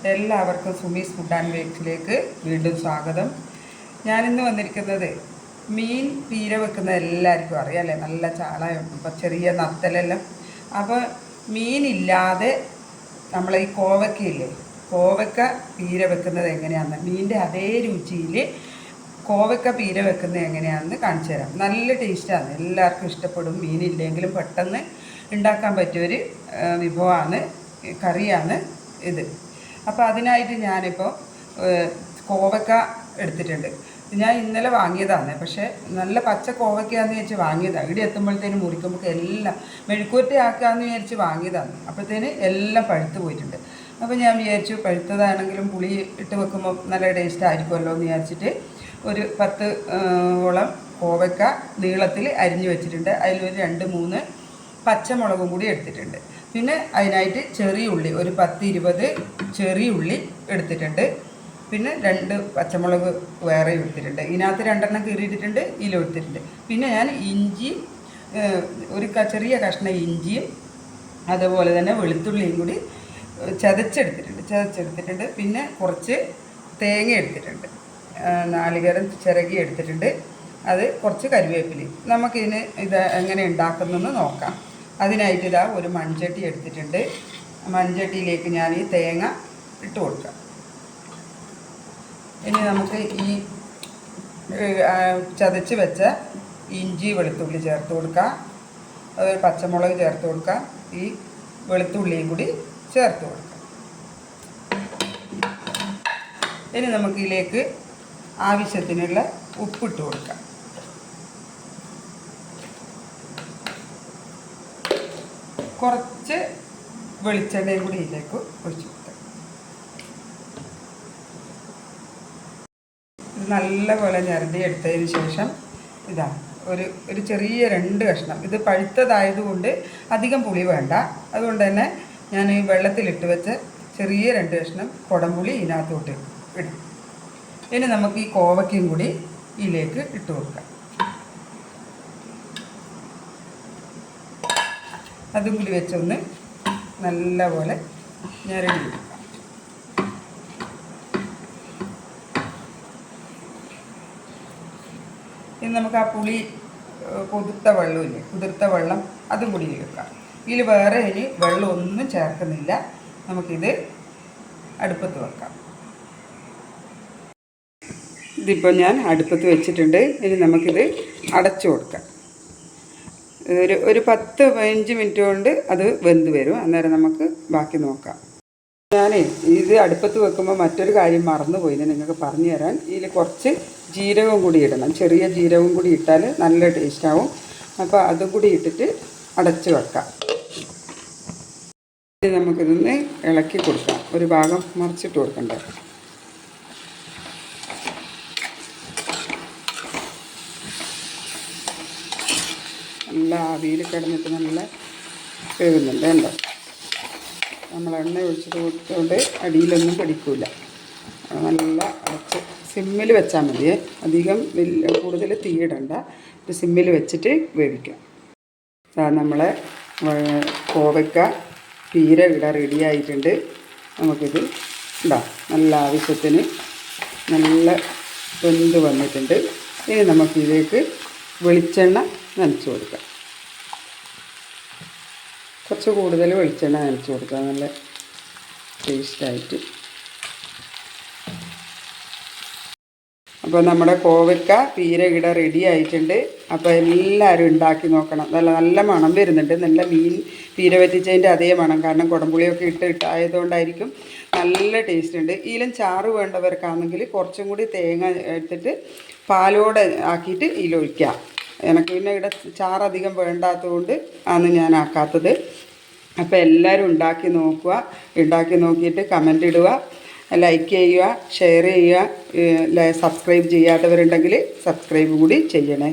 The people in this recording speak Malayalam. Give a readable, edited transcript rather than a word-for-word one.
എല്ലാവർക്കും സുമീസ് ഫുഡ് ആൻഡ് ബേക്സിലേക്ക് വീണ്ടും സ്വാഗതം. ഞാനിന്ന് വന്നിരിക്കുന്നത് മീൻ പീര വെക്കുന്ന എല്ലാവർക്കും അറിയാം അല്ലേ, നല്ല ചാളയും ഇപ്പം ചെറിയ നത്തലെല്ലാം. അപ്പോൾ മീനില്ലാതെ നമ്മൾ ഈ കോവക്കയില്ലേ, കോവക്ക പീര വെക്കുന്നത് എങ്ങനെയാണെന്ന്, മീനിൻ്റെ അതേ രുചിയിൽ കോവക്ക പീര വെക്കുന്നത് എങ്ങനെയാണെന്ന് കാണിച്ചു തരാം. നല്ല ടേസ്റ്റാണ്, എല്ലാവർക്കും ഇഷ്ടപ്പെടും. മീനില്ലെങ്കിലും പെട്ടെന്ന് ഉണ്ടാക്കാൻ പറ്റിയൊരു വിഭവമാണ്, കറിയാണ് ഇത്. അപ്പോൾ അതിനായിട്ട് ഞാനിപ്പോൾ കോവക്ക എടുത്തിട്ടുണ്ട്. ഞാൻ ഇന്നലെ വാങ്ങിയതാണ്, പക്ഷേ നല്ല പച്ച കോവയ്ക്കാന്ന് വിചാരിച്ച് വാങ്ങിയതാണ്. ഇവിടെ എത്തുമ്പോഴത്തേനും മുറിക്കുമ്പോൾ എല്ലാം മെഴുക്കുവരട്ടി ആക്കാമെന്ന് വിചാരിച്ച് വാങ്ങിയതാണ്. അപ്പോഴത്തേന് എല്ലാം പഴുത്ത് പോയിട്ടുണ്ട്. അപ്പോൾ ഞാൻ വിചാരിച്ചു പഴുത്തതാണെങ്കിലും പുളി ഇട്ട് വെക്കുമ്പോൾ നല്ല ടേസ്റ്റ് ആയിരിക്കുമല്ലോ എന്ന് വിചാരിച്ചിട്ട് ഒരു 10 ഓളം കോവയ്ക്ക നീളത്തിൽ അരിഞ്ഞു വെച്ചിട്ടുണ്ട്. അതിലൊരു 2-3 പച്ചമുളകും കൂടി എടുത്തിട്ടുണ്ട്. പിന്നെ അതിനായിട്ട് ചെറിയ ഉള്ളി ഒരു 10-20 ചെറിയ ഉള്ളി എടുത്തിട്ടുണ്ട്. പിന്നെ 2 പച്ചമുളക് വേറെ എടുത്തിട്ടുണ്ട്. ഇതിനകത്ത് 2 കീറിയിട്ടിട്ടുണ്ട്, എടുത്തിട്ടുണ്ട്. പിന്നെ ഞാൻ ഇഞ്ചി ഒരു ചെറിയ കഷ്ണം ഇഞ്ചിയും അതുപോലെ തന്നെ വെളുത്തുള്ളിയും കൂടി ചതച്ചെടുത്തിട്ടുണ്ട്. പിന്നെ കുറച്ച് തേങ്ങ എടുത്തിട്ടുണ്ട്, നാളികേരം ചിരകി എടുത്തിട്ടുണ്ട്. അത് കുറച്ച് കരിവേപ്പിലയും. നമുക്കിതിന് ഇത് എങ്ങനെ ഉണ്ടാക്കുന്നതെന്ന് നോക്കാം. അതിനായിട്ട് ഇതാ ഒരു മൺചട്ടി എടുത്തിട്ടുണ്ട്. മൺചട്ടിയിലേക്ക് ഞാൻ ഈ തേങ്ങ ഇട്ട് കൊടുക്കാം. ഇനി നമുക്ക് ഈ ചതച്ച് വെച്ച ഇഞ്ചി വെളുത്തുള്ളി ചേർത്ത് കൊടുക്കാം. അത് പച്ചമുളക് ചേർത്ത് കൊടുക്കാം. ഈ വെളുത്തുള്ളിയും കൂടി ചേർത്ത് കൊടുക്കാം. ഇനി നമുക്കിതിലേക്ക് ആവശ്യത്തിനുള്ള ഉപ്പിട്ട് കൊടുക്കാം. കുറച്ച് വെളിച്ചെണ്ണയും കൂടി ഇതിലേക്ക് ഒഴിച്ചു കൊടുക്കാം. ഇത് നല്ലപോലെ ഞരടി എടുത്തതിന് ശേഷം ഇതാ ഒരു ചെറിയ 2 കഷ്ണം, ഇത് പഴുത്തതായതുകൊണ്ട് അധികം പുളി വേണ്ട, അതുകൊണ്ട് തന്നെ ഞാൻ ഈ വെള്ളത്തിലിട്ട് വെച്ച ചെറിയ 2 കഷ്ണം കുടംപുളി ഇതിനകത്തോട്ട് ഇടും. ഇനി നമുക്ക് ഈ കോവയ്ക്കയും കൂടി ഇതിലേക്ക് ഇട്ട് കൊടുക്കാം. അതും കൂടി വെച്ചൊന്ന് നല്ലപോലെ ഞരടി എടുക്കാം. ഇനി നമുക്ക് ആ പുളി കുതിർത്ത വെള്ളം അതും കൂടി വെക്കാം. ഇതിൽ വേറെ ഇനി വെള്ളമൊന്നും ചേർക്കുന്നില്ല. നമുക്കിത് അടുപ്പത്ത് വെക്കാം. ഇതിപ്പോൾ ഞാൻ അടുപ്പത്ത് വെച്ചിട്ടുണ്ട്. ഇനി നമുക്കിത് അടച്ചു കൊടുക്കാം. ഒരു 10-15 മിനിറ്റ് കൊണ്ട് അത് വെന്ത് വരും. അന്നേരം നമുക്ക് ബാക്കി നോക്കാം. ഞാൻ ഇത് അടുപ്പത്ത് വെക്കുമ്പോൾ മറ്റൊരു കാര്യം മറന്നുപോയി, നിങ്ങൾക്ക് പറഞ്ഞു തരാൻ. ഇതിൽ കുറച്ച് ജീരകവും കൂടി ഇടണം. ചെറിയ ജീരകവും കൂടി ഇട്ടാൽ നല്ല ടേസ്റ്റാവും. അപ്പോൾ അതും കൂടി ഇട്ടിട്ട് അടച്ച് വെക്കാം. ഇത് നമുക്കിതൊന്ന് ഇളക്കി കൊടുക്കാം. ഒരു ഭാഗം മറിച്ചിട്ട് കൊടുക്കണ്ടേ. നല്ല ആവിയിൽ കിടന്നിട്ട് നല്ല വേകുന്നുണ്ട്. ഉണ്ടോ, നമ്മൾ എണ്ണ ഒഴിച്ചിട്ട് കൊടുത്തുകൊണ്ട് അടിയിലൊന്നും പിടിക്കില്ല. നല്ല അടച്ച് സിമ്മിൽ വെച്ചാൽ മതിയേ, അധികം കൂടുതൽ തീയിടണ്ട. സിമ്മിൽ വെച്ചിട്ട് വേവിക്കാം. നമ്മളെ കോവയ്ക്ക പീര ഇവിടെ റെഡി ആയിട്ടുണ്ട്. നമുക്കിത് ഇതാ നല്ല ആവശ്യത്തിന് നല്ല വെന്ത് വന്നിട്ടുണ്ട്. ഇനി നമുക്കിതിലേക്ക് വെളിച്ചെണ്ണ നനച്ച് കൊടുക്കാം. കുറച്ച് കൂടുതൽ വെളിച്ചെണ്ണ നനച്ച് കൊടുക്കാം, നല്ല ടേസ്റ്റായിട്ട്. അപ്പോൾ നമ്മുടെ കോവയ്ക്ക പീര ഇവിടെ റെഡി ആയിട്ടുണ്ട്. അപ്പോൾ എല്ലാവരും ഉണ്ടാക്കി നോക്കണം. നല്ല മണം വരുന്നുണ്ട്. നല്ല മീൻ പീര വറ്റിച്ചതിൻ്റെ അതേ മണം, കാരണം കുടംപുളിയൊക്കെ ഇട്ടായതുകൊണ്ടായിരിക്കും. നല്ല ടേസ്റ്റ് ഉണ്ട്. ഇതിലും ചാറ് വേണ്ടവർക്കാണെങ്കിൽ കുറച്ചും കൂടി തേങ്ങ എടുത്തിട്ട് പാലോടെ ആക്കിയിട്ട് ഇതിലൊഴിക്കാം. എനിക്ക് പിന്നെ ഇവിടെ ചാറധികം വേണ്ടാത്തതുകൊണ്ട് ആണ് ഞാൻ ആക്കാത്തത്. അപ്പോൾ എല്ലാവരും ഉണ്ടാക്കി നോക്കുക. ഉണ്ടാക്കി നോക്കിയിട്ട് കമൻ്റ് ഇടുക, ലൈക്ക് ചെയ്യുക, ഷെയർ ചെയ്യുക. സബ്സ്ക്രൈബ് ചെയ്യാത്തവരുണ്ടെങ്കിൽ സബ്സ്ക്രൈബ് കൂടി ചെയ്യണേ.